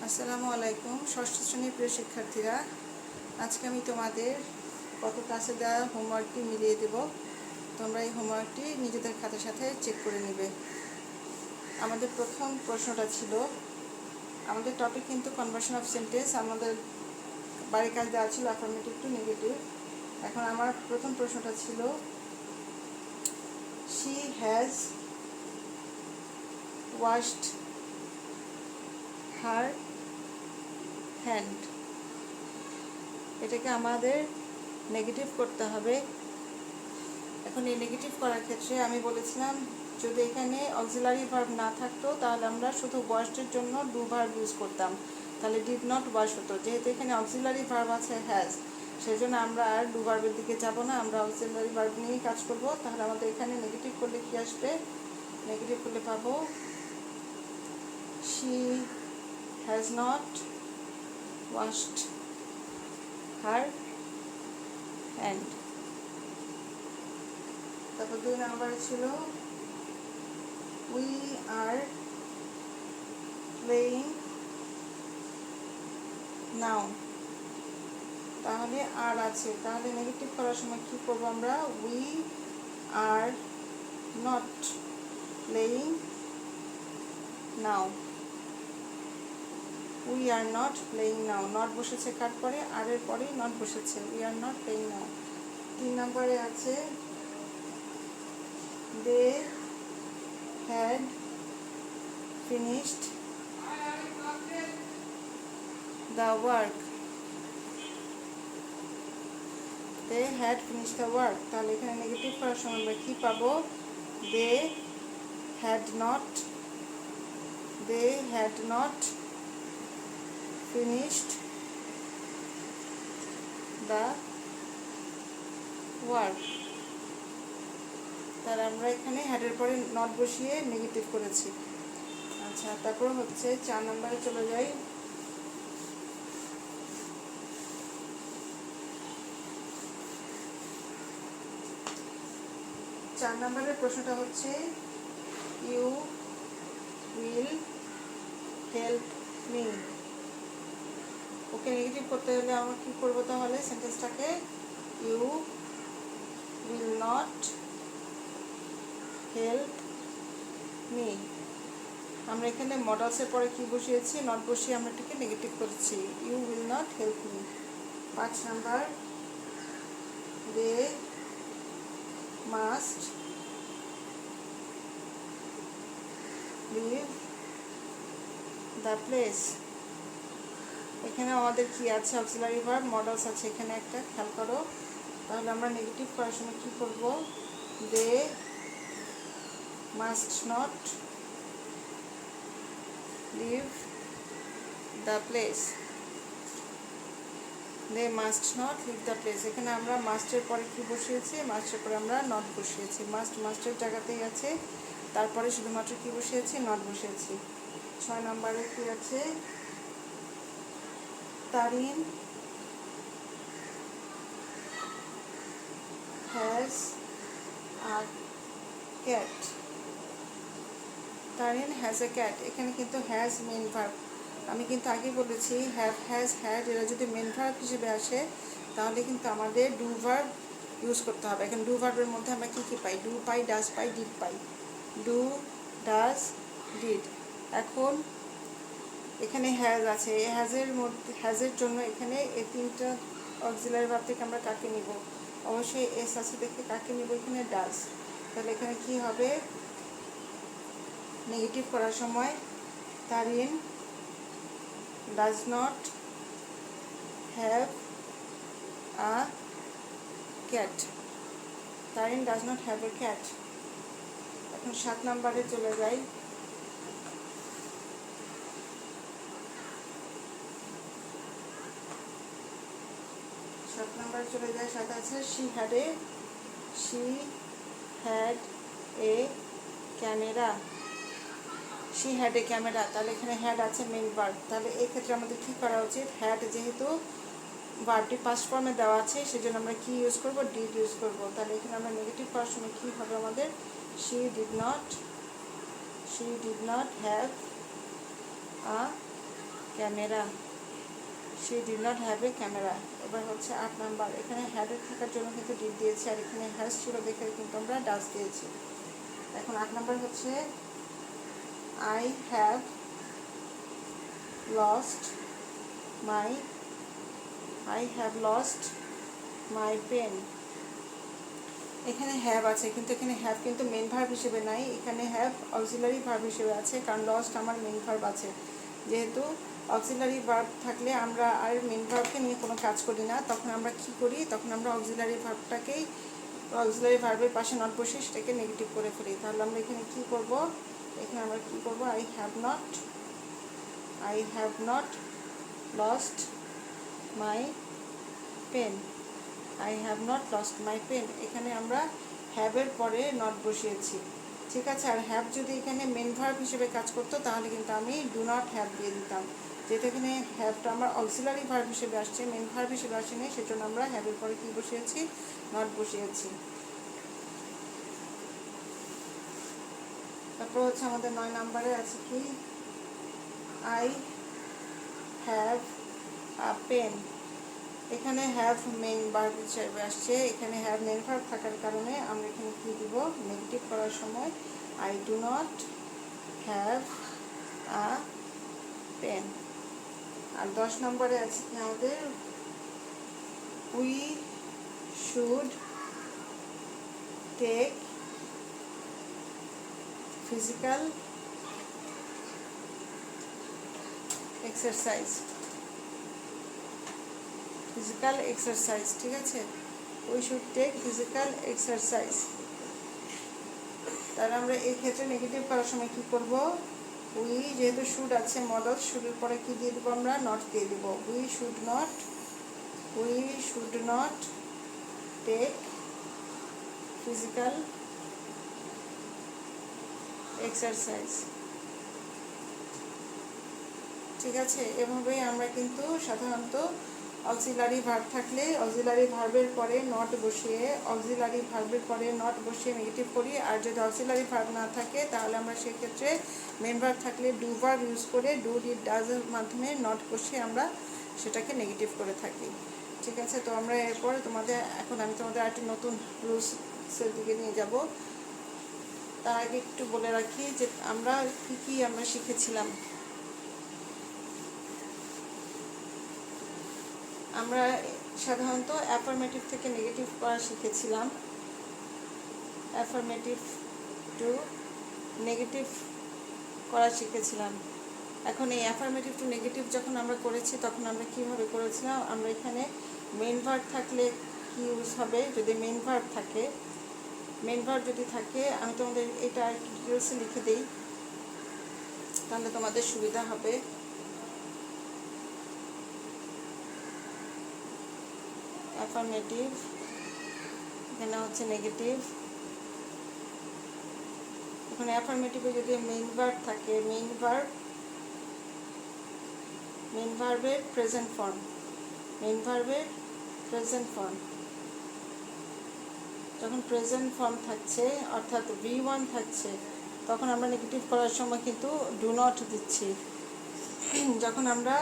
আসসালামু আলাইকুম। ষষ্ঠ শ্রেণীর প্রিয় শিক্ষার্থীরা, আজকে আমি তোমাদের গত ক্লাসে দেওয়া হোমওয়ার্কটি মিলিয়ে দেব। তোমরা এই হোমওয়ার্কটি নিজেদের খাতার সাথে চেক করে নেবে। আমাদের প্রথম প্রশ্নটা ছিল, আমাদের টপিক কিন্তু কনভার্সন অফ সেন্টেন্স। আমাদের বাড়ির কাজ দেওয়া ছিল অ্যাফার্মেটিভ টু নেগেটিভ। এখন আমার প্রথম প্রশ্নটা ছিল, she has washed her hand. এটাকে আমাদের নেগেটিভ করতে হবে। এখন এই নেগেটিভ করার ক্ষেত্রে আমি বলেছিলাম, যদি এখানে অক্সিলারি ভার্ব না থাকতো তাহলে আমরা শুধু ওয়াশডের জন্য ডু ভার্ব ইউজ করতাম, তাহলে ডিড নট ওয়াশ হতো। যেহেতু এখানে অক্সিলারি ভার্ব আছে হ্যাজ, সেই জন্য আমরা আর ডু ভার্বের দিকে যাব না, আমরা অক্সিলারি ভার্ব নিয়েই কাজ করব। তাহলে আমাদের এখানে নেগেটিভ করলে কি আসবে? নেগেটিভ করলে পাবো she has not washed her hand. তারপর 2 নম্বরে ছিল, উই আর প্লেইং নাও। তাহলে আর আছে, তাহলে নেগেটিভ করার সময় কি করব আমরা? We are not playing now. We are not playing now, not বসেছে কার পরে? আর এর পরেই নট বসেছে, we are not playing now. 3 নম্বরে আছে, they had finished the work. They had finished the work, তাহলে এখানে নেগেটিভ করার সময় আমরা কী পাবো? They had not finished the work। তাহলে আমরা এখানে হ্যাডের পরে নট বসিয়ে নেগেটিভ করেছি। আচ্ছা, তারপর হচ্ছে 4 নম্বরে চলে যাই। চার নম্বরের প্রশ্নটা হচ্ছে, you will help me. Okay negative করতে হলে আমরা কী করবো? তাহলে সেন্টেন্সটাকে you will not help me. আমরা এখানে মডালসের পরে কি বসিয়েছি? নট বসিয়ে আমরা এটাকে নেগেটিভ করেছি, you will not help me. 5 number, they must leave the place. এখানে আমাদের কি আছে? অক্সিলারি ভার্ব, মডালস আছে এখানে একটা, খেয়াল করো। তাহলে আমরা নেগেটিভ করার সময় কী করব? They must not leave the place. They must not leave the place, এখানে আমরা মাস্টের পরে কি বসিয়েছি? মাস্টের পরে আমরা নট বসিয়েছি। মাস্টের জায়গাতেই আছে, তারপরে শুধুমাত্র কি বসিয়েছি? নট বসিয়েছি। 6 নম্বরে কি আছে? Tarin has a cat. Tarin has a cat, এখানে কিন্তু হ্যাজ মেন ভার্ব। আমি কিন্তু আগে বলেছি, হ্যাভ, হ্যাজ, হ্যাড এরা যদি মেন ভার্ব হিসেবে আসে তাহলে কিন্তু আমাদের ডু ভার্ব ইউজ করতে হবে। এখন ডু ভার্বের মধ্যে আমরা কী কী পাই? ডু পাই, ডাজ পাই, ডিড পাই। Do, does, did. এখন এখানে হ্যাজ আছে, এই হ্যাজের জন্য এখানে এই 3টা অক্সিলারি ভার্ব থেকে আমরা কাকে নিব? অবশ্যই এস আছে দেখে কাকে নিব? এখানে ডাজ। তাহলে এখানে কি হবে? নেগেটিভ করার সময় Tarin does not have a cat. Tarin does not have a cat. এখন 7 নম্বরে চলে যাই। 7 নম্বরে চলে যায়। 7 আছে, she had a camera. She had a camera, তাহলে এখানে হ্যাড আছে মেন ভার্ব। তাহলে এই ক্ষেত্রে আমাদের কী করা উচিত? হ্যাড যেহেতু ভার্বটি পাস্ট ফর্মে দেওয়া আছে, সেজন্য আমরা কি ইউজ করব? ডিড ইউজ করব। তাহলে এখানে আমরা নেগেটিভ করার সময় কী হবে আমাদের? She did not have a camera, say did not have a camera. এবার হচ্ছে 8 নাম্বার, এখানে হ্যাডের থাকার জন্য কিন্তু ডিড দিয়েছি, আর এখানে হ্যাজ ছিল দেখে কিন্তু আমরা ডাজ দিয়েছি। এখন 8 নাম্বার হচ্ছে I have lost my pen. এখানে হ্যাভ আছে, কিন্তু এখানে হ্যাভ কিন্তু মেন ভার্ব হিসেবে নাই, এখানে হ্যাভ অক্সিলারি ভার্ব হিসেবে আছে, কারণ লস্ট আমার মেন ভার্ব আছে। যেহেতু অক্সিলারি ভার্ব থাকলে আমরা আর মেন ভার্বকে নিয়ে কোনো কাজ করি না, তখন আমরা কি করি, তখন আমরা অক্সিলারি ভার্বের পাশে নট বসে সেটাকে নেগেটিভ করে ফেলি। তাহলে আমরা এখানে কি করব, এখানে আমরা কি করব, I have not lost my pen. I have not lost my pen, এখানে আমরা হ্যাভের পরে নট বসিয়েছি, ঠিক আছে। আর হ্যাভ যদি এখানে মেন ভার্ব হিসেবে কাজ করতো তাহলে কিন্তু আমি ডু নট হ্যাভ দিয়ে দিতাম। যেহেতু এখানে হ্যাভটা আমার অক্সিলারি ভার্ব হিসেবে আসছে, মেন ভার্ব হিসেবে আসেনি, সেজন্য আমরা হ্যাভের পরে কি বসিয়েছি, নট বসিয়েছি। তারপর হচ্ছে আমাদের 9 নাম্বারে আছে কি, আই হ্যাভ আ পেন। এখানে হ্যাভ মেন ভার্ব হিসেবে আসছে, এখানে হ্যাভ মেন ভার্ব থাকার কারণে আমরা এখানে কী দিব, নেগেটিভ করার সময় I do not have a pen. আর 10 নম্বরে আছে কি আমাদের, we should take physical exercise, ঠিক আছে, we should take physical exercise. তাহলে আমরা এই ক্ষেত্রে নেগেটিভ করার সময় কি করব, উই যেহেতু শুড আছে মডেল, শুডের পরে কি দিয়ে দেবো, আমরা নট দিয়ে দেব। We should not take physical exercise, ঠিক আছে। এভাবেই আমরা কিন্তু সাধারণত অক্সিলারি ভার্ব থাকলে অক্সিলারি ভার্বের পরে নট বসিয়ে নেগেটিভ করি। আর যদি অক্সিলারি ভার্ব না থাকে তাহলে আমরা সেক্ষেত্রে মেন ভার্ব থাকলে ডু ভার্ব ইউজ করে ডু ডিড ডাজের মাধ্যমে নট বসিয়ে আমরা সেটাকে নেগেটিভ করে থাকি, ঠিক আছে। তো আমরা এরপর এখন আমি তোমাদের একটা নতুন রুলসের দিকে নিয়ে যাব। তার আগে একটু বলে রাখি যে আমরা কি শিখেছিলাম। আমরা সাধারণত অ্যাফার্মেটিভ থেকে নেগেটিভ করা শিখেছিলাম, অ্যাফার্মেটিভ টু নেগেটিভ করা শিখেছিলাম। এখন এই অ্যাফার্মেটিভ টু নেগেটিভ যখন আমরা করেছি তখন আমরা কিভাবে করেছিলাম, আমরা এখানে মেন ভার্ব থাকলে কি ইউজ হবে, যদি মেন ভার্ব যদি থাকে, আমি তোমাদের এটা আর ডিটেলসে লিখে দিই তাহলে তোমাদের সুবিধা হবে। অ্যাফার্মেটিভ, এখানে হচ্ছে নেগেটিভ। এখানে অ্যাফার্মেটিভে যদি মেইন ভার্ব থাকে, মেইন ভার্বের প্রেজেন্ট ফর্ম, যখন প্রেজেন্ট ফর্ম থাকছে অর্থাৎ V1 থাকছে তখন আমরা নেগেটিভ করার সময় কিন্তু ডু নট দিচ্ছি। যখন আমরা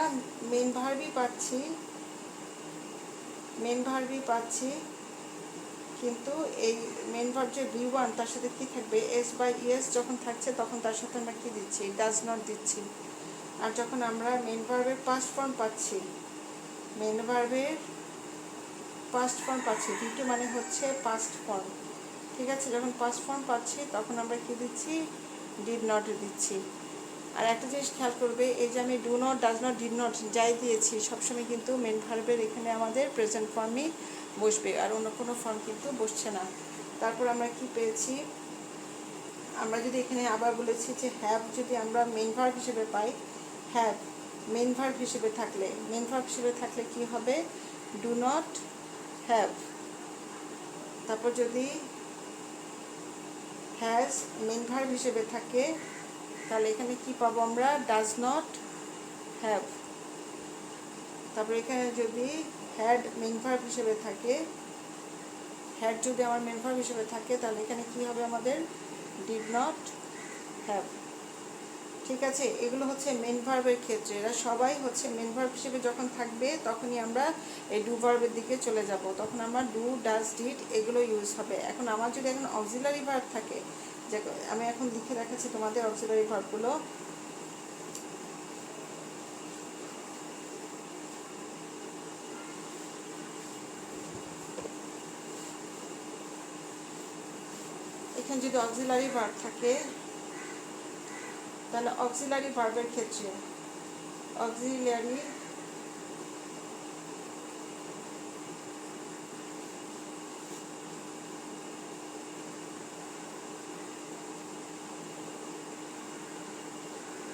মেইন ভার্বই পাচ্ছি কিন্তু এই মেন ভার্ব যে V1 তার সাথে কি থাকবে, এস বাই ইএস যখন থাকছে তখন তার সাথে আমরা কি দিচ্ছি, ডাজ নট দিচ্ছি। আর যখন আমরা মেন ভার্বের পাস্ট ফর্ম পাচ্ছি, V2 মানে হচ্ছে পাস্ট ফর্ম, ঠিক আছে। যখন পাস্ট ফর্ম পাচ্ছি তখন আমরা কি দিচ্ছি, ডিড নট দিচ্ছি। আর একটা জিনিস খেয়াল করবে, এই যে আমি do not, does not, did not যাই দিয়েছি সবসময় কিন্তু মেন ভার্বের এখানে আমাদের প্রেজেন্ট ফর্মই বসবে, আর অন্য কোনো ফর্ম কিন্তু বসছে না। তারপর আমরা কি পেয়েছি, আমরা যদি এখানে আবার বলেছি যে হ্যাভ যদি আমরা মেন ভার্ব হিসেবে পাই, হ্যাভ মেন ভার্ব হিসেবে থাকলে কি হবে, ডু নট হ্যাভ। তারপর যদি হ্যাজ মেন ভার্ব হিসেবে থাকে তাহলে এখানে কি পাবো আমরা, ডাজ নট হ্যাভ। তারপর এখানে যদি হ্যাড মেন ভার্ব হিসেবে থাকে, তাহলে এখানে কি হবে আমাদের, ডিড নট হ্যাভ, ঠিক আছে, এগুলো হচ্ছে মেন ভার্বের ক্ষেত্রে, এরা সবাই হচ্ছে মেন ভার্ব হিসেবে যখন থাকবে তখনই আমরা এই ডু ভার্বের দিকে চলে যাব, তখন আমরা ডু, ডাজ, ডিড এগুলো ইউজ হবে। এখন আমার যদি এখন অক্সিলারি ভার্ব থাকে, যে আমি এখন লিখে রাখাচ্ছি তোমাদের অক্সিলারি ভার্বগুলো। এখানে যদি অক্সিলারি ভার্ব থাকে তাহলে অক্সিলারি ভার্বের ক্ষেত্রে অক্সিলারি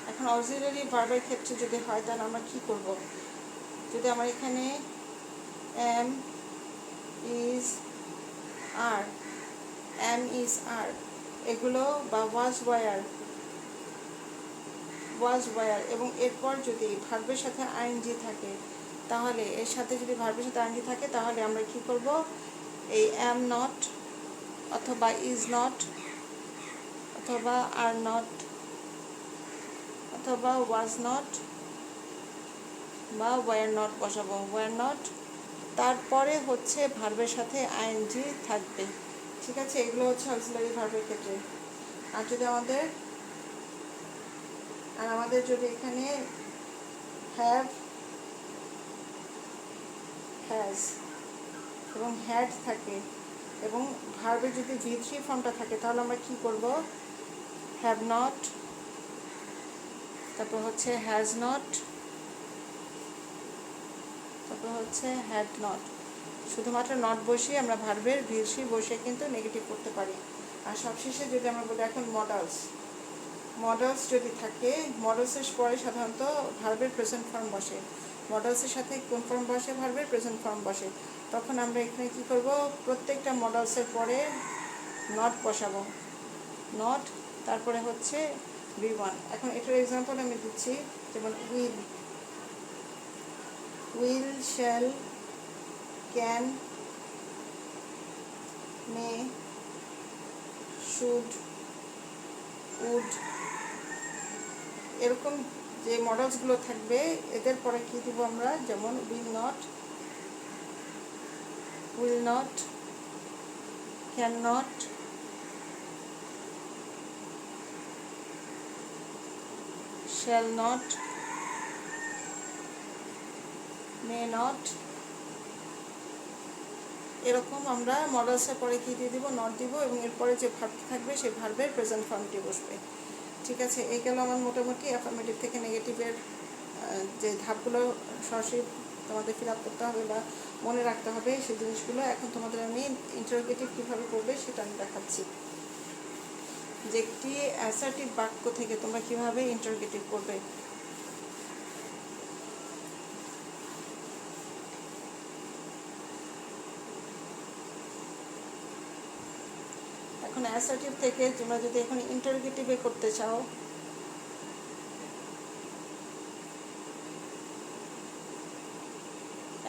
এখন অক্সিলারি ভার্বের ক্ষেত্রে যদি হয় তাহলে আমরা কি করব, যদি আমার এখানে am, is, are, am, is, are এগুলো বা ওয়াজ, ওয়ার এবং এরপর যদি ভার্বের সাথে আইএনজি থাকে, তাহলে এর সাথে যদি ভার্বের সাথে আইএনজি থাকে তাহলে আমরা কি করব, এই এম নট অথবা ইজ নট অথবা আর নট অথবা ওয়াজ নট বা ওয়ার নট বসাবো, ওয়ার নট, তারপরে হচ্ছে ভার্বের সাথে আইএনজি থাকবে। ঠিক আছে, এগুলো হচ্ছে অক্সিলারি ভার্বের ক্ষেত্রে। আর যদি আমাদের যদি এখানে হ্যাভ, হ্যাজ এবং হ্যাড থাকে এবং ভার্বের যদি V3 ফর্মটা থাকে তাহলে আমরা কি করব, হ্যাভ নট, তারপর হচ্ছে হ্যাজ নট, তারপর হচ্ছে হ্যাড নট, শুধুমাত্র নট বসিয়ে আমরা ভার্বের V3 বসে কিন্তু নেগেটিভ করতে পারি। আর সবশেষে যদি আমরা বলি এখন মডেলস যদি থাকে, মডেলসের পরে সাধারণত ভার্বের প্রেজেন্ট ফর্ম বসে, মডেলসের সাথে কোন ফর্ম বসে, ভার্বের প্রেজেন্ট ফর্ম বসে, তখন আমরা এখানে কি করব, প্রত্যেকটা মডেলসের পরে নট বসাবো, নট, তারপরে হচ্ছে V1। এখন এটার এক্সাম্পল আমি দিচ্ছি, যেমন will, shall, can, may, should, would, এরকম যে মডেলসগুলো থাকবে এদের পরে কি দিব আমরা, যেমন will not, can not, shall not, may not, এরকম আমরা মডেলসের পরে কি দিয়ে দিব, নট দিব, এবং এরপরে যে ভার্বটি থাকবে সেই ভার্বের প্রেজেন্ট ফর্মটি বসবে। ঠিক আছে, এই গেল আমার মোটামুটি অ্যাফার্মেটিভ থেকে নেগেটিভের যে ধাপগুলো সরাসরি তোমাদের ফিল আপ করতে হবে বা মনে রাখতে হবে সেই জিনিসগুলো। এখন তোমাদের আমি ইন্টারোগেটিভ কীভাবে করবে সেটা আমি দেখাচ্ছি, যে একটি অ্যাসার্টিভ বাক্য থেকে তোমরা কীভাবে ইন্টারোগেটিভ করবে। এখন অ্যাসার্টিভ থেকে তোমরা যদি এখন ইন্টারোগেটিভে করতে চাও,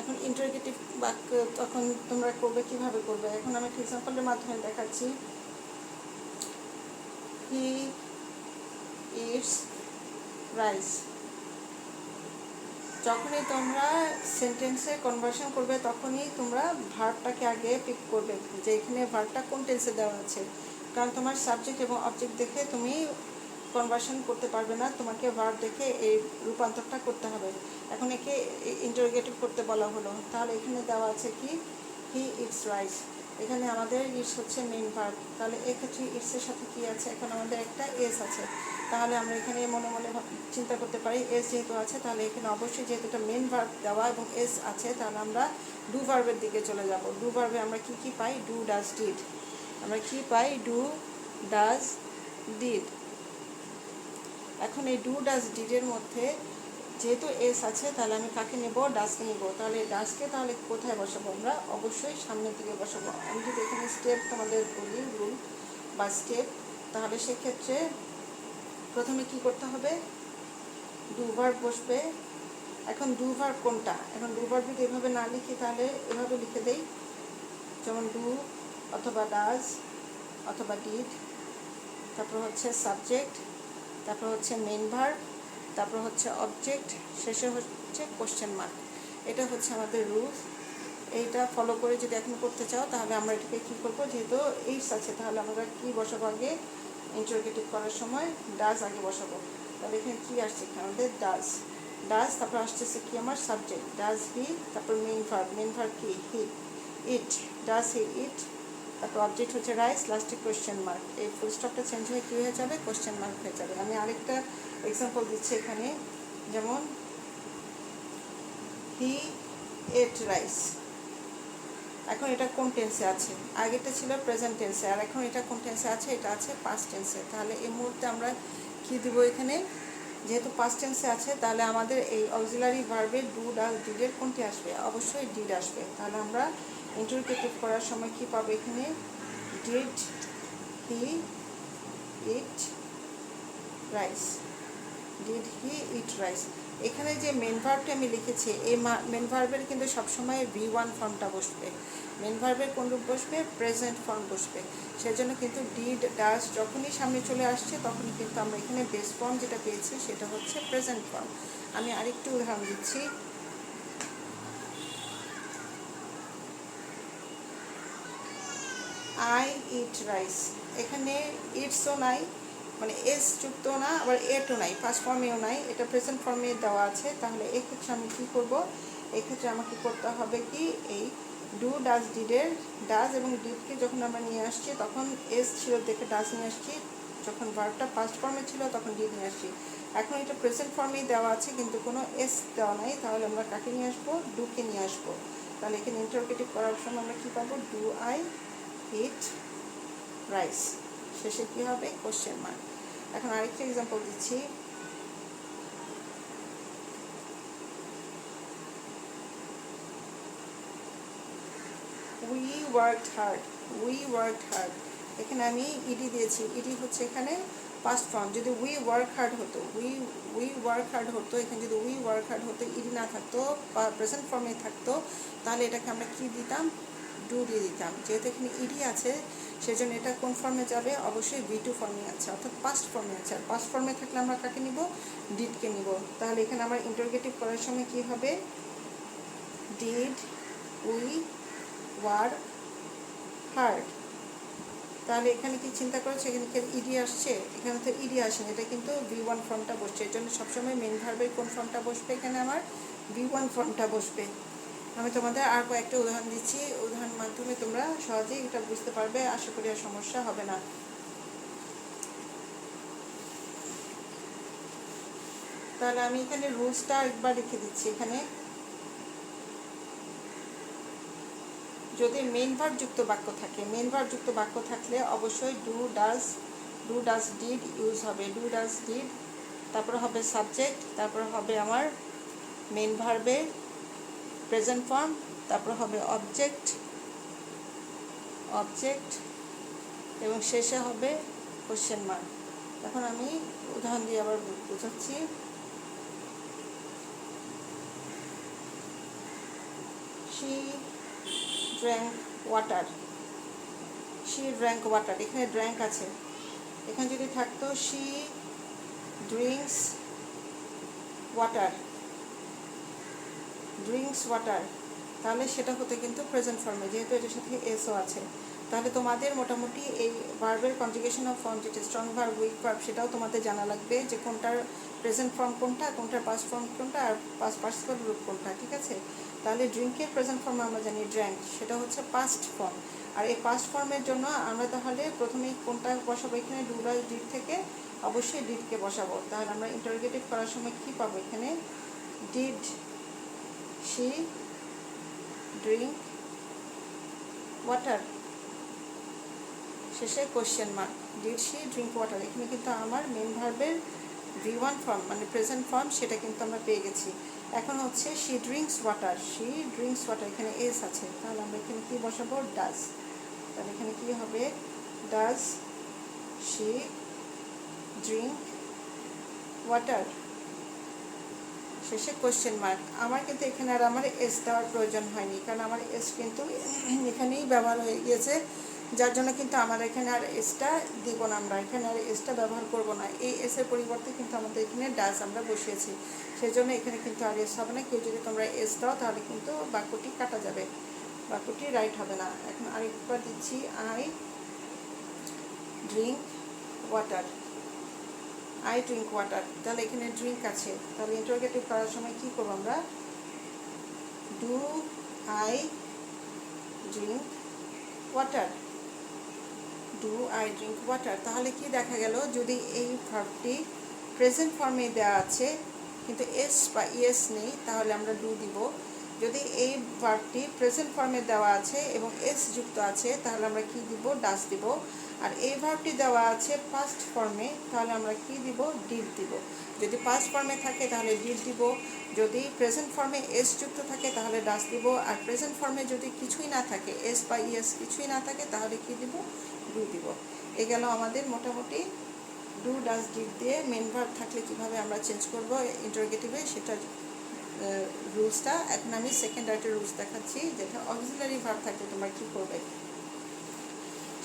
এখন ইন্টারোগেটিভ বাক্য তখন তোমরা করবে কীভাবে করবে। এখন আমি একটা এক্সাম্পলের মাধ্যমে দেখাচ্ছি। He eats rice. যখনই তোমরা সেন্টেন্সে কনভার্সন করবে তখনই তোমরা ভার্বটাকে আগে পিক করবে, যে এখানে ভার্বটা কোন টেন্সে দেওয়া আছে, কারণ তোমার সাবজেক্ট এবং অবজেক্ট দেখে তুমি কনভার্সন করতে পারবে না, তোমাকে ভার্ব দেখে এই রূপান্তরটা করতে হবে। এখন একে ইন্টারোগেটিভ করতে বলা হলো, তাহলে এখানে দেওয়া আছে কি, হি ইটস রাইস, এখানে আমাদের ইটস হচ্ছে মেইন ভার্ব, তাহলে এক্ষেত্রে ইটসের সাথে কি আছে, এখন আমাদের একটা এস আছে, তাহলে আমরা এখানে মনে মনে চিন্তা করতে পারি এস যেহেতু আছে তাহলে এখানে অবশ্যই যেহেতু এটা মেইন ভার্ব দেওয়া এবং এস আছে, তাহলে আমরা ডু ভার্বের দিকে চলে যাব। ডু ভার্বে আমরা কি পাই, ডু, ডাজ, ডিড, আমরা কি পাই, ডু, ডাজ, ডিড। এখন এই ডু, ডাজ, ডিডের মধ্যে যেহেতু এস আছে তাহলে আমি কাকে নেব, ডাজকে নেব, তাহলে ডাজকে তাহলে কোথায় বসাবো, আমরা অবশ্যই সামনের দিকে বসাবো। আমি যদি এখানে স্টেপ তোমাদের বলি, রুল বা স্টেপ, তাহলে সেক্ষেত্রে প্রথমে কি করতে হবে, ডু ভার্ব বসবে। এখন ডু ভার্ব কোনটা, এখন ডু ভার্ব যদি এভাবে না লিখি তাহলে এভাবে লিখে দেই, যেমন ডু অথবা ডাজ অথবা ডিড, তারপর হচ্ছে সাবজেক্ট, তারপর হচ্ছে মেইন ভার্ব, তারপর হচ্ছে অবজেক্ট, শেষে হচ্ছে কোশ্চেন মার্ক। এটা হচ্ছে আমাদের রুলস। এইটা ফলো করে যদি এখন করতে চাও তাহলে আমরা এটাকে কী করবো, যেহেতু এইটস আছে তাহলে আমরা কী বসাবো আগে, ইন্টারোগেটিভ করার সময় ডাজ আগে বসাবো। তাহলে এখানে কী আসছে, এখানে আমাদের ডাজ, ডাজ, তারপর আসতেছে কি আমার সাবজেক্ট ডাজ হি, তারপর মেইন ভার্ব কি হি, ইট, ডাজ হি ইট, তারপর অবজেক্ট হচ্ছে রাইস, লাস্টে কোয়েশ্চেন মার্ক। এই ফুল স্টপটা চেঞ্জ হয়ে কী হয়ে যাবে, কোয়েশ্চেন মার্ক হয়ে যাবে। আমি আরেকটা এক্সাম্পল দিচ্ছি এখানে, যেমন হি এট রাইস। এখন এটা কোন টেন্সে আছে, আগেরটা ছিল প্রেজেন্ট টেন্সে, আর এখন এটা কোন টেন্সে আছে, এটা আছে পাস্ট টেন্সে। তাহলে এই মুহূর্তে আমরা কী দিব এখানে, যেহেতু পাস্ট টেন্সে আছে তাহলে আমাদের এই অক্সিলারি ভার্বের ডু ডাজ ডিডের কোনটি আসবে, অবশ্যই ডিড আসবে। তাহলে আমরা ইন্টারোগেটিভ করার সময় কী পাবো এখানে, did he eat rice, did he eat rice. এখানে যে মেন ভার্বটা আমি লিখেছি, এই মেন ভার্বের কিন্তু সবসময় V1 ফর্মটা বসবে। মেন ভার্বের কোন রূপ বসবে, প্রেজেন্ট ফর্ম বসবে। সেজন্য কিন্তু ডিড ডাজ যখনই সামনে চলে আসছে তখনই কিন্তু আমরা এখানে বেস ফর্ম যেটা পেয়েছি সেটা হচ্ছে প্রেজেন্ট ফর্ম। আমি আরেকটু উদাহরণ দিচ্ছি, আই ইট রাইস। এখানে ইটসও নাই, মানে এস যুক্ত না, আবার এটও নাই, ফার্স্ট ফর্মেও নাই, এটা প্রেজেন্ট ফর্মে দেওয়া আছে। তাহলে এক্ষেত্রে আমি কী করব, এক্ষেত্রে আমাকে করতে হবে কি, এই ডু ডাজ ডিডের ডাজ এবং ডিডকে যখন আমরা নিয়ে আসছি তখন এস ছিল দেখে ডাজ নিয়ে আসছি, যখন ভার্বটা ফার্স্ট ফর্মে ছিল তখন ডিড নিয়ে আসছি। এখন এটা প্রেজেন্ট ফর্মেই দেওয়া আছে কিন্তু কোনো এস দেওয়া নাই, তাহলে আমরা কাকে নিয়ে আসবো, ডুকে নিয়ে আসবো। তাহলে এখানে ইন্টারোগেটিভ করার সময় আমরা কী পাবো, ডু আই ইট রাইস, শেষে কী হবে, কোশ্চেন মার্ক। এখন আরেকটা এক্সাম্পল দিচ্ছি, we worked hard, we worked hard. এখানে আমি ইডি দিয়েছি, ইডি হচ্ছে এখানে পাস্ট ফর্ম। যদি উই ওয়ার্ক হার্ড হতো, উই ওয়ার্ক হার্ড হতো, এখানে যদি উই ওয়ার্ক হার্ড হতো, ইডি না থাকতো বা প্রেজেন্ট ফর্মে থাকতো, তাহলে এটাকে আমরা কী দিতাম, ডু দিয়ে দিতাম। যেহেতু এখানে ইডি আছে সেজন্য এটা কোন ফর্মে যাবে, অবশ্যই V2 ফর্মে আছে, অর্থাৎ পাস্ট ফর্মে আছে। আর পাস্ট ফর্মে থাকলে আমরা কাকে নিব, ডিডকে নিব। তাহলে এখানে আমার ইন্টারোগেটিভ করার সময় কী হবে, ডিড উই ওয়ার্ক হার্ড। তাহলে এখানে কি চিন্তা করেছে, এখানে কি ইডি আসছে, এখানে তো ইডি আসেনি, এটা কিন্তু V1 ফর্মটা বসছে। এর জন্য সবসময় মেন ভার্বের কোন ফর্মটা বসবে, এখানে আমার V1 ফর্মটা বসবে। আমি তোমাদের আর কয়েকটা উদাহরণ দিচ্ছি, উদাহরণের মাধ্যমে তোমরা সহজেই এটা বুঝতে পারবে, আশা করি আর সমস্যা হবে না। তাহলে আমি এখানে রুলসটা একবার লিখে দিচ্ছি। এখানে যদি মেইন ভার্ব যুক্ত বাক্য থাকে, মেইন ভার্ব যুক্ত বাক্য থাকলে অবশ্যই ডু ডাজ ডিড ইউজ হবে, ডু ডাজ ডিড, তারপর হবে সাবজেক্ট, তারপর হবে আমার মেইন ভার্বের প্রেজেন্ট ফর্ম, তারপর হবে অবজেক্ট এবং শেষে হবে কোশ্চেন মার্ক। এখন আমি উদাহরণ দিয়ে আবার বোঝাচ্ছি, she drank water, she drank water, এখানে ড্র্যাঙ্ক আছে, এখানে যদি থাকতো she drinks water, তাহলে সেটা হতে কিন্তু প্রেজেন্ট ফর্মে, যেহেতু এটার সাথে এসও আছে। তাহলে তোমাদের মোটামুটি এই ভার্বের কনজুগেশন অফ ফর্ম, যেটা স্ট্রং ভার্ব, উইক ভার্ব, সেটাও তোমাদের জানা লাগবে যে কোনটার প্রেজেন্ট ফর্ম কোনটা, কোনটার পাস্ট ফর্ম কোনটা, আর পাস্ট পার্টিসিপল রূপ কোনটা, ঠিক আছে। তাহলে ড্রিঙ্কের প্রেজেন্ট ফর্ম আমরা জানি ড্র্যাঙ্ক, সেটা হচ্ছে পাস্ট ফর্ম। আর এই পাস্ট ফর্মের জন্য আমরা তাহলে প্রথমেই কোনটা বসাবো, এখানে ডু ডাজ ডিড থেকে অবশ্যই ডিডকে বসাবো। তাহলে আমরা ইন্টারোগেটিভ করার সময় কী পাবো, এখানে ডিড she drink water, শেষে question mark, did she drink water. এখানে কিন্তু আমার মেন ভার্বের V1 ফর্ম মানে প্রেজেন্ট ফর্ম সেটা কিন্তু আমরা পেয়ে গেছি। এখন হচ্ছে শি ড্রিঙ্কস ওয়াটার, এখানে এস আছে, তাহলে আমরা এখানে কী বসাবো, ডাজ। তাহলে এখানে কী হবে, ডাজ শি ড্রিঙ্ক ওয়াটার, শেষে কোশ্চেন মার্ক। আমার কিন্তু এখানে আর আমার এস দেওয়ার প্রয়োজন হয়নি, কারণ আমার এস কিন্তু এখানেই ব্যবহার হয়ে গিয়েছে, যার জন্য কিন্তু আমাদের এখানে আর এসটা দিব না, আমরা এখানে আর এসটা ব্যবহার করব না। এই এসের পরিবর্তে কিন্তু আমাদের এখানে ডাজ আমরা বসিয়েছি, সেই জন্য এখানে কিন্তু আর এস হবে না। কেউ যদি তোমরা এস দাও তাহলে কিন্তু বাক্যটি কাটা যাবে, বাক্যটি রাইট হবে না। এখন আরেকবার দিচ্ছি, I drink water, I drink water. তাহলে এখানে ড্রিঙ্ক আছে, তাহলে ইন্টারোগেটিভ করার সময় কী করবো আমরা, do I drink water, do I drink water. তাহলে কি দেখা গেল, যদি এই ভার্বটি প্রেজেন্ট ফর্মে দেওয়া আছে কিন্তু এস বা ইয়েস নেই তাহলে আমরা ডু দিব। যদি এই ভার্বটি প্রেজেন্ট ফর্মে দেওয়া আছে এবং এস যুক্ত আছে তাহলে আমরা কি দিব, ডাস দিব। আর এই ভার্বটি দেওয়া আছে পাস্ট ফর্মে তাহলে আমরা কি দিব, ডিড দিব। যদি পাস্ট ফর্মে থাকে তাহলে ডিড দিব, যদি প্রেজেন্ট ফর্মে এস যুক্ত থাকে তাহলে ডাস দিব। আর প্রেজেন্ট ফর্মে যদি কিছুই না থাকে, এস বা ইয়েস কিছুই না থাকে তাহলে কি দিব, ডু দিব। এ গেল আমাদের মোটামুটি ডু ডাস ডিড দিয়ে মেন ভার্ব থাকলে কিভাবে আমরা চেঞ্জ করব ইন্টারোগেটিভে সেটার রুলসটা। এখন আমি সেকেন্ড আরেকটা রুলস দেখাচ্ছি, যেটা অক্সিলারি ভার্ব থাকলে তোমরা কী করবে।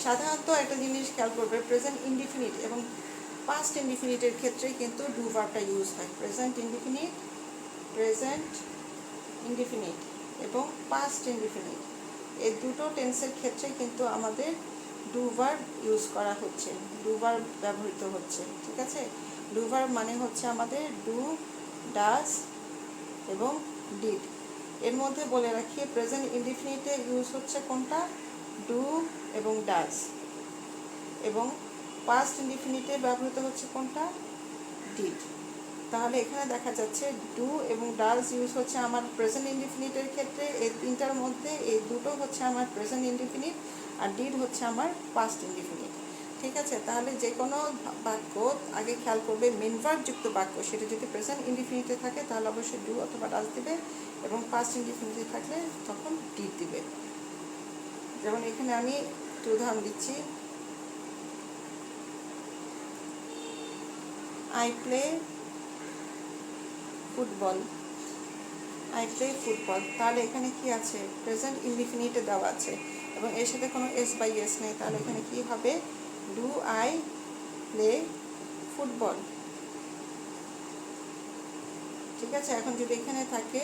সাধারণত একটা জিনিস খেয়াল করবে, প্রেজেন্ট ইনডিফিনিট এবং পাস্ট ইনডিফিনিটের ক্ষেত্রে কিন্তু ডু ভার্বটা ইউজ হয়। প্রেজেন্ট ইনডিফিনিট এবং পাস্ট ইনডিফিনিট এই দুটো টেন্সের ক্ষেত্রে কিন্তু আমাদের ডু ভার্ব ইউজ করা হচ্ছে, ডু ভার্ব ব্যবহৃত হচ্ছে। ঠিক আছে, ডু ভার্ব মানে হচ্ছে আমাদের ডু, ডাজ এবং ডিড। এর মধ্যে বলে রাখি, প্রেজেন্ট ইনডিফিনিটে ইউজ হচ্ছে কোনটা, ডু এবং ডাজ, এবং পাস্ট ইনডিফিনিটে ব্যবহৃত হচ্ছে কোনটা, ডিড। তাহলে এখানে দেখা যাচ্ছে ডু এবং ডাজ ইউজ হচ্ছে আমার প্রেজেন্ট ইনডিফিনিটের ক্ষেত্রে, এই তিনটার মধ্যে এই দুটো হচ্ছে আমার প্রেজেন্ট ইনডিফিনিট আর ডিড হচ্ছে আমার পাস্ট ইনডিফিনিট। ঠিক আছে, তাহলে যে কোনো বাক্য আগে খেয়াল করবে মেন ভার্ব যুক্ত বাক্য, সেটা যদি প্রেজেন্ট ইনডিফিনিটে থাকে তাহলে অবশ্যই ডু অথবা ডাজ দিবে, এবং পাস্ট ইনডিফিনিটে থাকলে তখন ডিড দিবে। যেমন এখানে আমি একটু উদাহরণ দিচ্ছি, I play football, I play football. তাহলে এখানে কি আছে, প্রেজেন্ট ইনডিফিনিটে দেওয়া আছে এবং এর সাথে কোনো এস বা ইয়েস নেই, তাহলে এখানে কি হবে, ডু আই প্লে ফুটবল। ঠিক আছে, এখন যদি এখানে থাকে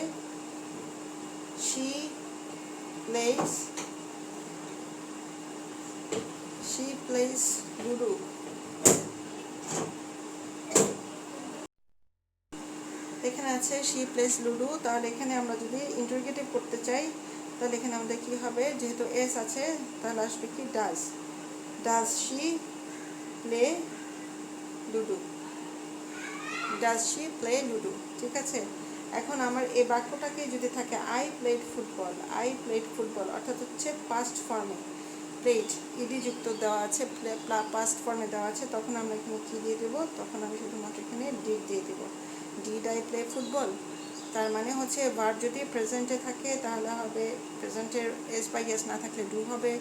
শি প্লেস লুডো, এখানে আছে শি প্লেস লুডো। তাহলে এখানে আমরা যদি ইন্টারোগেটিভ করতে চাই তাহলে এখানে আমাদের কি হবে, যেহেতু এস আছে তাহলে আসবে কি, does she play ludo, does she play ludo. ঠিক আছে, এখন আমার এই বাক্যটাকে যদি থাকে আই প্লেড ফুটবল, অর্থাৎ হচ্ছে পাস্ট ফর্মে, প্লেড ইডি যুক্ত দেওয়া আছে, পাস্ট ফর্মে দেওয়া আছে, তখন আমরা এখানে কী দিয়ে দেবো, তখন আমি শুধুমাত্র এখানে ডিড দিয়ে দেবো, ডিড আই প্লে ফুটবল। তার মানে হচ্ছে ভার্ব যদি প্রেজেন্টে থাকে তাহলে হবে, প্রেজেন্টের এস বাই এস না থাকলে ডু হবে,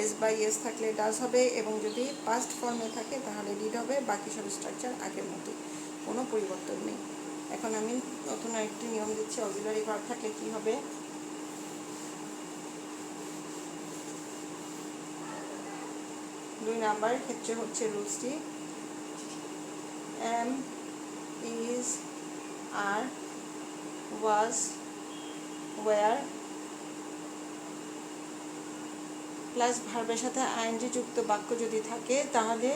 এস বাই এস থাকলে ডাজ হবে, এবং যদি পাস্ট ফর্মে থাকে তাহলে ডিড হবে। বাকি সব স্ট্রাকচার আগের মতো, কোনো পরিবর্তন নেই। এখন আমি নতুন আরেকটি নিয়ম দিচ্ছি, অক্সিলারি ভার্ব থাকলে কী হবে। 2 নাম্বার ক্ষেত্রে হচ্ছে রুলসটি, am, is, are, was, were plus ভার্বের সাথে আইএনজি যুক্ত বাক্য যদি থাকে তাহলে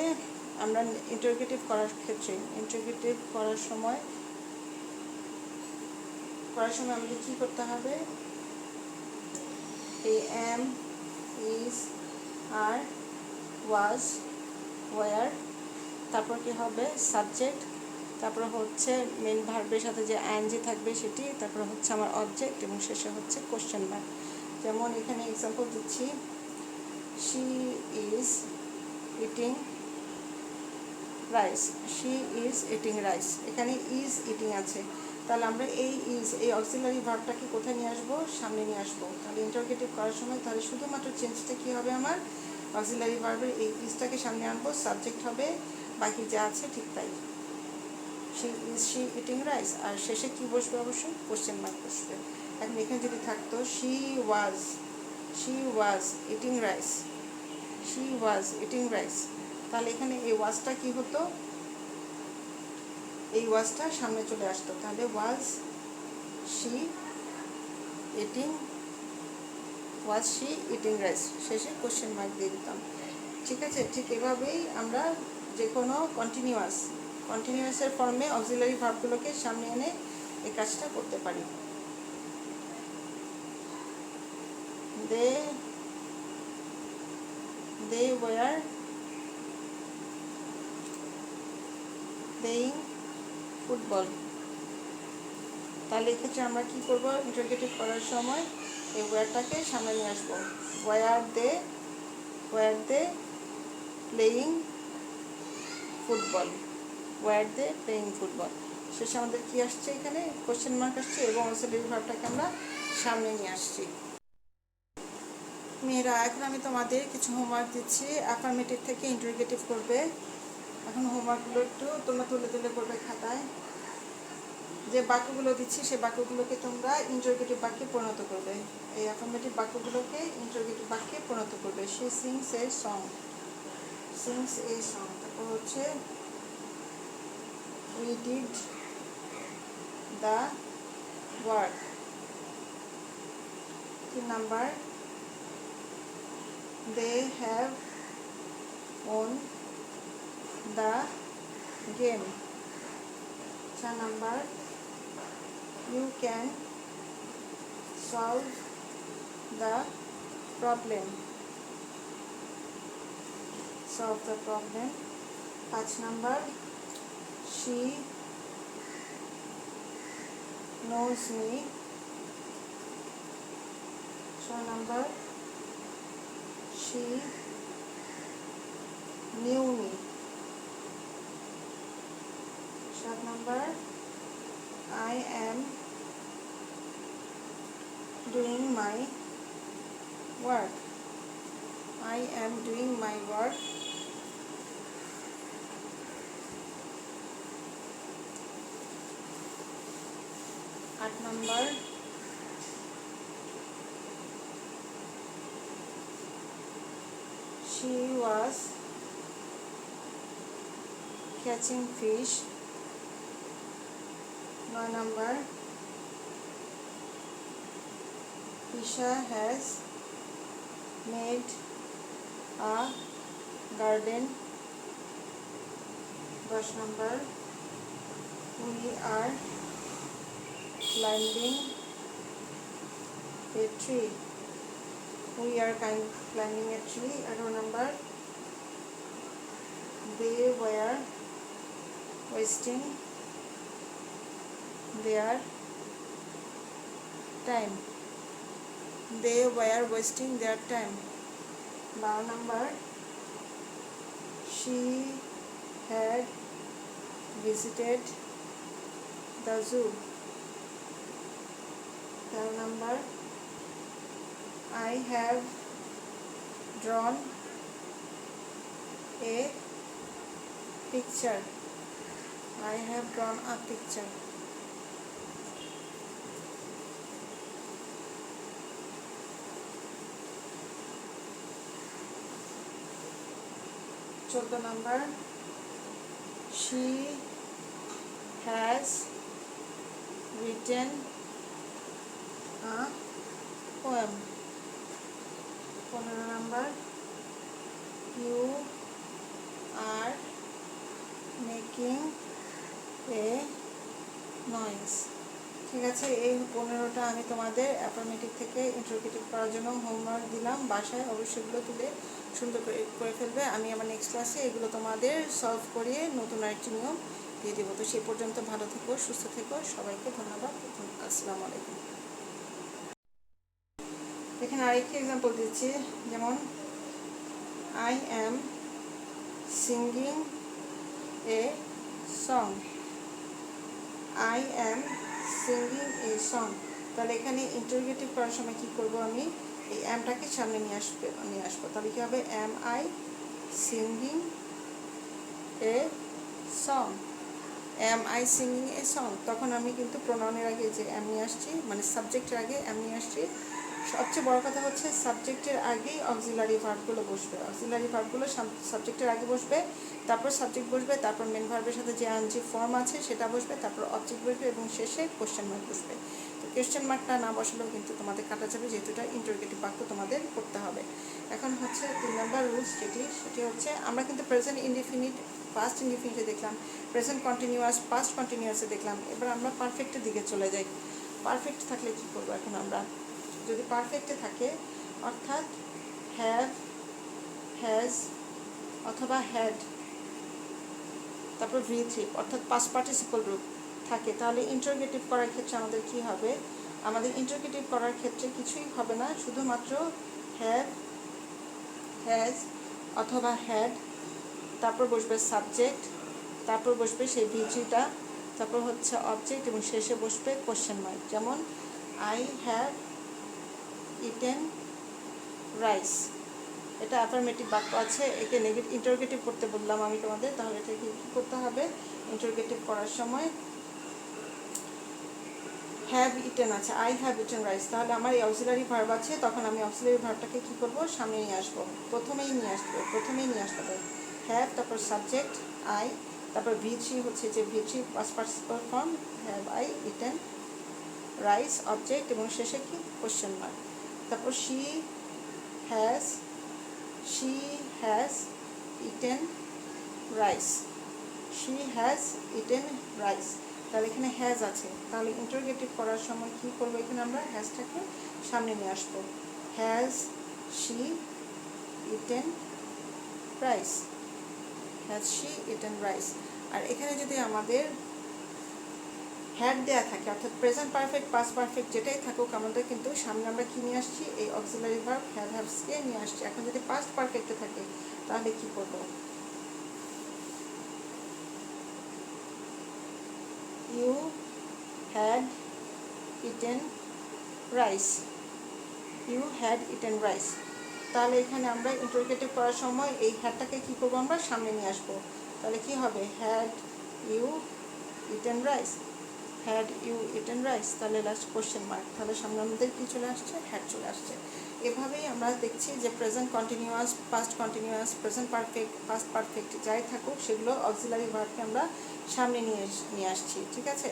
আমরা ইন্টারোগেটিভ করার সময় আমাদের কী করতে হবে, এই am, is, are, was, were, তারপর কি হবে সাবজেক্ট, তারপর হচ্ছে মেন ভার্বের সাথে যে আইএনজি থাকবে সেটি, তারপর হচ্ছে আমার অবজেক্ট, এবং শেষে হচ্ছে কোশ্চেন মার্ক। যেমন এখানে এক্সাম্পল দিচ্ছি, শি ইজ ইটিং রাইস, এখানে ইজ ইটিং আছে, তাহলে আমরা এই অক্সিলারি ভার্বটাকে কোথায় নিয়ে আসবো, সামনে নিয়ে আসবো। তাহলে ইন্টারোগেটিভ করার সময় তাহলে শুধুমাত্র চেঞ্জটা কী হবে, আমার অক্সিলারি ভার্বের এই ইজটাকে সামনে আনবো, সাবজেক্ট হবে, বাকি যা আছে ঠিক তাই, শি ইটিং রাইস, আর শেষে কি বসবে, অবশ্যই কোশ্চেন মার্ক বসবে। এখন এখানে যদি থাকতো she was eating rice, she was eating rice, তাহলে এখানে এই ওয়াজটা কি হতো, এই ওয়াজটা সামনে চলে আসতো, তাহলে was she eating, was she eating rice, শেষে কোশ্চেন মার্ক দিয়ে দিতাম। ঠিক আছে, ঠিক এভাবেই আমরা যে কোনো কন্টিনিউয়াসের ফর্মে অক্সিলারি ভার্বগুলোকে সামনে এনে এই কাজটা করতে পারি। they were playing ফুটবল, তাহলে এক্ষেত্রে আমরা কি করব, ইন্টারোগেটিভ করার সময় এই ওয়ারটাকে সামনে নিয়ে আসবো, ওয়ার দে প্লেয়িং ফুটবল, ওয়ার দে প্লেয়িং ফুটবল, শেষে আমাদের কি আসছে, এখানে কোশ্চেন মার্ক আসছে এবং অক্সিলারি ভার্বটাকে আমরা সামনে নিয়ে আসছি। মেয়েরা, এখন আমি তোমাদের কিছু হোমওয়ার্ক দিচ্ছি, অ্যাফার্মেটিভ থেকে ইন্টারোগেটিভ করবে। এখন হোমওয়ার্কগুলো একটু তোমরা তুলে তুলে করবে খাতায়। যে বাক্যগুলো দিচ্ছি সেই বাক্যগুলোকে তোমরা ইন্টারোগেটিভ বাক্যে পরিণত করবে, এই অ্যাফার্মেটিভ বাক্যগুলোকে ইন্টারোগেটিভ বাক্যে পরিণত করবে। শি সিংস এ সং, তারপর হচ্ছে we did the work. 3 number, they have won the game. 4 number, you can solve the problem. 5 number, she knows me. 6 number, she knew me. 7 number, I am doing my work. 8 number, she was catching fish. 9 number, Isha has made a garden. 10 number, we are climbing a tree. Climbing a tree. 11 number, they were wasting their time. 12 number, she had visited the zoo. 13 number, I have drawn a picture. 14 number, she has written a poem. 15 number, you are making a noise. ঠিক আছে, এই 15টা আমি তোমাদের affirmative থেকে interrogative করার জন্য homework দিলাম। বাসায় অবশ্যই এগুলো তুলে সুন্দর করে ফেলবে। আমি আমার নেক্সট ক্লাসে এগুলো তোমাদের সলভ করিয়ে নতুন আরেকটি নিয়ম দিয়ে দেবো। তো সেই পর্যন্ত ভালো থেকো, সুস্থ থেকো, সবাইকে ধন্যবাদ। আসসালামু আলাইকুম। এখানে আরেকটি এক্সাম্পল দিচ্ছি, যেমন I am singing a song. তাহলে এখানে ইন্টারোগেটিভ করার সময় কি করব, আমি এই অ্যামটাকে সামনে নিয়ে আসবো। তাহলে কি হবে, am I singing a song? তখন আমি কিন্তু প্রোনাউনের আগে যে am নিয়ে আসছি, মানে সাবজেক্টের আগে am নিয়ে আসছি, সবচেয়ে বড় কথা হচ্ছে সাবজেক্টের আগেই অক্সিলারি ভার্বগুলো বসবে। অক্সিলারি ভার্বগুলো সাবজেক্টের আগে বসবে, তারপর সাবজেক্ট বসবে, তারপর মেন ভার্বের সাথে যে আইএনজি ফর্ম আছে সেটা বসবে, তারপর অবজেক্ট বসবে এবং শেষে কোশ্চেন মার্ক বসবে। তো কোশ্চেন মার্কটা না বসালেও কিন্তু তোমাদের কাটা যাবে, যেহেতু এটা ইন্টারোগেটিভ বাক্য তোমাদের করতে হবে। এখন হচ্ছে 3 নম্বর রুলস সেটি হচ্ছে আমরা কিন্তু প্রেজেন্ট ইনডিফিনিট, পাস্ট ইনডিফিনিটে দেখলাম, প্রেজেন্ট কন্টিনিউয়াস, পাস্ট কন্টিনিউয়াসে দেখলাম। এবার আমরা পারফেক্টের দিকে চলে যাই। পারফেক্ট থাকলে কী করবো এখন আমরা? যদি পারফেক্টে থাকে অর্থাৎ হ্যাভ, হ্যাজ অথবা হ্যাড, তারপর V3 অর্থাৎ পাস্ট পার্টিসিপল রূপ থাকে, তাহলে ইন্টারোগেটিভ করার ক্ষেত্রে আমাদের কি হবে? আমাদের ইন্টারোগেটিভ করার ক্ষেত্রে কিছুই হবে না, শুধুমাত্র হ্যাভ, হ্যাজ অথবা হ্যাড, তারপর বসবে সাবজেক্ট, তারপর বসবে সেই V3টা, তারপর হচ্ছে অবজেক্ট এবং শেষে বসবে কোশ্চেন মার্ক। যেমন আই হ্যাভ ইটেন রাইস, এটা অ্যাফার্মেটিভ বাক্য আছে, একে ইন্টারোগেটিভ করতে বললাম আমি তোমাদের। তাহলে এটাকে কী করতে হবে? ইন্টারোগেটিভ করার সময় হ্যাভ ইটেন আছে, আই হ্যাভ ইটেন রাইস, তাহলে আমার এই অক্সিলারি ভার্ব আছে, তখন আমি অক্সিলারি ভার্বটাকে কী করব? সামনে নিয়ে আসবো, প্রথমেই নিয়ে আসতে হবে হ্যাভ, তারপর সাবজেক্ট আই, তারপর V3 হচ্ছে যে V3 past participle form, have I eaten rice, object এবং শেষে কি? Question mark. তারপর she has eaten rice, she has eaten rice, তাহলে এখানে হ্যাজ আছে, তাহলে ইন্টারোগেটিভ করার সময় কী করবো? এখানে আমরা হ্যাজটাকে সামনে নিয়ে আসবো, has she eaten rice, has she eaten rice. আর এখানে যদি আমাদের হ্যাড দেওয়া থাকে অর্থাৎ প্রেজেন্ট পারফেক্ট, পাস্ট পারফেক্ট যেটাই থাকুক, আমাদের কিন্তু সামনে আমরা কী নিয়ে আসছি? এই অক্সিলারি ভার্ব হ্যাভসকে নিয়ে আসছি। এখন যদি পাস্ট পারফেক্টে থাকে তাহলে কী করব? You had eaten rice, you had eaten rice, তাহলে এখানে আমরা ইন্টারোগেটিভ করার সময় এই হ্যাডটাকে কী করবো? আমরা সামনে নিয়ে আসবো, তাহলে কি হবে? Had you eaten rice, had you eaten rice, তাহলে লাস্ট কোশ্চেন মার্ক, তাহলে সামনে আমাদের কী চলে আসছে? হ্যাড চলে আসছে। এভাবেই আমরা দেখছি যে present continuous, past continuous, present perfect, past perfect যাই থাকুক সেগুলো অক্সিলারি ভার্বকে আমরা সামনে নিয়ে আসছি, ঠিক আছে।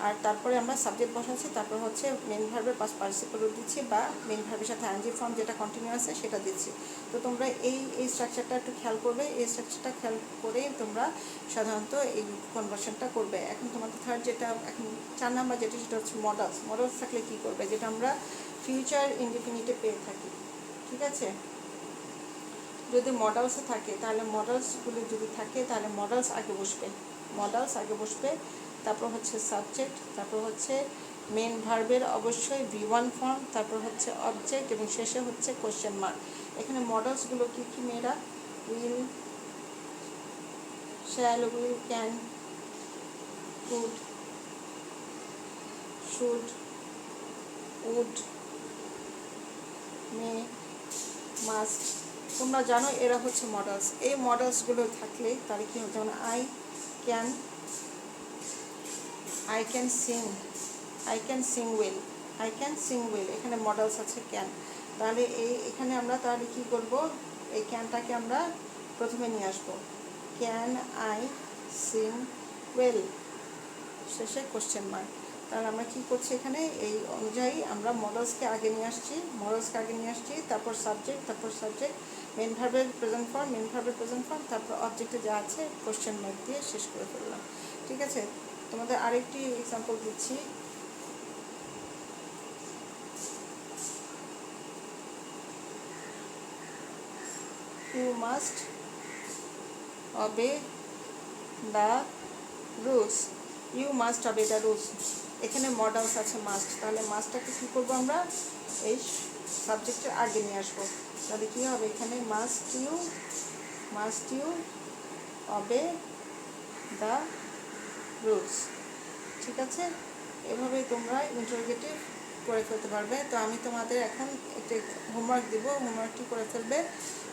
আর তারপরে আমরা সাবজেক্ট বসাচ্ছি, তারপর হচ্ছে মেন ভার্বের পাস্ট পার্টিসিপল রূপ দিচ্ছি বা মেন ভার্বের সাথে আইএনজি ফর্ম যেটা কন্টিনিউয়াস আছে সেটা দিচ্ছি। তো তোমরা এই স্ট্রাকচারটা একটু খেয়াল করবে, এই স্ট্রাকচারটা খেয়াল করে তোমরা সাধারণত এই কনভার্সনটা করবে। এখন তোমাদের এখন 4 নাম্বার যেটা, সেটা হচ্ছে মডেলস থাকলে কী করবে? যেটা আমরা ফিউচার ইনডিফিনিটে পেয়ে থাকি, ঠিক আছে। যদি মডেলসে থাকে তাহলে মডেলসগুলো যদি থাকে তাহলে মডেলস আগে বসবে, তারপর হচ্ছে সাবজেক্ট, তারপর হচ্ছে মেন ভার্বের অবশ্যই V1 ফর্ম, তারপর হচ্ছে অবজেক্ট এবং শেষে হচ্ছে কোশ্চেন মার্ক। এখানে মডেলসগুলো কী কী মেয়েরা? Will, shall, will, can, could, should, would, may, must, তোমরা জানো এরা হচ্ছে মডেলস। এই মডেলসগুলো থাকলে তাহলে কী হচ্ছে? যেমন আই ক্যান সিং উইল, এখানে মডেলস আছে ক্যান, তাহলে এখানে আমরা তাহলে কী করব? এই ক্যানটাকে আমরা প্রথমে নিয়ে আসবো, ক্যান আই সিং ওয়েল, শেষে কোশ্চেন মার্ক। তাহলে আমরা কী করছি? এখানে এই অনুযায়ী আমরা মডেলসকে আগে নিয়ে আসছি, তারপর সাবজেক্ট, মেন ভার্বের প্রেজেন্ট ফর্ম, তারপর অবজেক্টে যা আছে কোশ্চেন মার্ক দিয়ে শেষ করে ফেললাম, ঠিক আছে। তোমাদের আরেকটি এক্সাম্পল দিচ্ছি। You must obey the rules, এখানে মডেলস আছে মাস্ট, তাহলে মাস্টটাকে কী করবো? আমরা এই সাবজেক্টের আগে নিয়ে আসবো, তাহলে কী হবে? এখানে must you obey the rules, ঠিক আছে। এভাবেই তোমরা ইন্টারোগেটিভ করে ফেলতে পারবে। তো আমি তোমাদের এখন একটা হোমওয়ার্ক দেবো, হোমওয়ার্কটি করে ফেলবে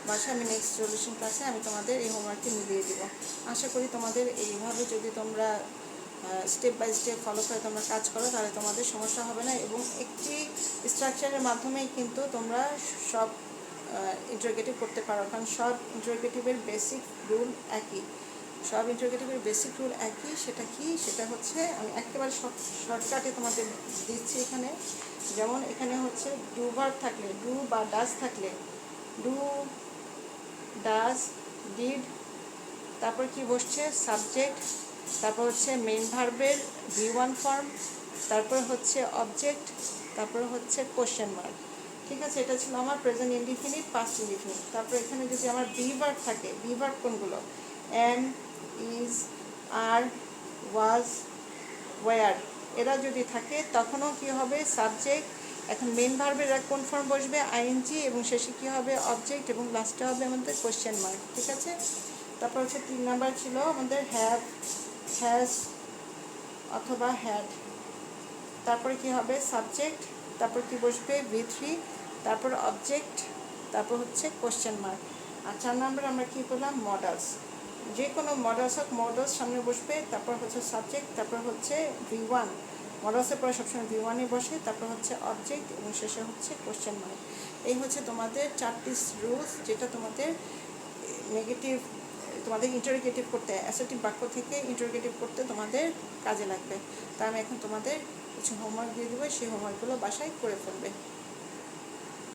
বাসায়। আমি নেক্সট সলিউশন ক্লাসে আমি তোমাদের এই হোমওয়ার্কটি মিলিয়ে দেবো। আশা করি তোমাদের এইভাবে যদি তোমরা স্টেপ বাই স্টেপ ফলো করে তোমরা কাজ করো, তাহলে তোমাদের সমস্যা হবে না। এবং একটি স্ট্রাকচারের মাধ্যমেই কিন্তু তোমরা সব ইন্টারোগেটিভ করতে পারো, কারণ সব ইন্টারোগেটিভের বেসিক রুল একই। সব ইন্টারোগেটিভের বেসিক রুল একই। সেটা কি? সেটা হচ্ছে আমি একেবারে শর্টকাটে তোমাদের দিচ্ছি এখানে। যেমন এখানে হচ্ছে ডু ভার্ব থাকলে, ডু বা ডাজ থাকলে, ডু, ডাজ, ডিড, তারপর কি বসছে? সাবজেক্ট, তারপর হচ্ছে মেইন ভার্বের V1 ফর্ম, তারপর হচ্ছে অবজেক্ট, তারপর হচ্ছে কোশ্চেন মার্ক। ঠিক আছে, এটা ছিল আমার প্রেজেন্ট ইনডিফিনিট, পাস্ট ইনডিফিনিট। তারপর এখানে যদি আমার বি ভার্ব থাকে, বি ভার্ব কোনগুলো? Am, is, are, was, were, এরা যদি থাকে তখনও কি হবে? সাবজেক্ট। এখন মেইন ভার্বের কোন ফর্ম বসবে? আইএনজি, এবং শেষে কি হবে? অবজেক্ট, এবং লাস্টে হবে আমাদের কোশ্চেন মার্ক। ঠিক আছে। তারপর হচ্ছে 3 নাম্বার ছিল আমাদের হ্যাভ, হ্যাজ অথবা হ্যাড। তারপরে কি হবে? সাবজেক্ট, তারপর কি বসবে? V3, তারপর অবজেক্ট, তারপর হচ্ছে কোশ্চেন মার্ক। আর 4 নাম্বার আমরা কি করলাম? মডেলস। যে কোনো মডেলস হোক, মডেলস সামনে বসবে, তারপর হচ্ছে সাবজেক্ট, তারপর হচ্ছে V1, মডেলসের পরে সবসময় V1-ই বসে, তারপর হচ্ছে অবজেক্ট, এবং শেষে হচ্ছে কোশ্চেন মার্ক। এই হচ্ছে তোমাদের 4টি রুলস, যেটা তোমাদের নেগেটিভ, তোমাদের ইন্টারোগেটিভ করতে, অ্যাসার্টিভ বাক্য থেকে ইন্টারোগেটিভ করতে তোমাদের কাজে লাগবে। তা আমি এখন তোমাদের কিছু হোমওয়ার্ক দিয়ে দেবো, সেই হোমওয়ার্কগুলো বাসায় করে ফেলবে।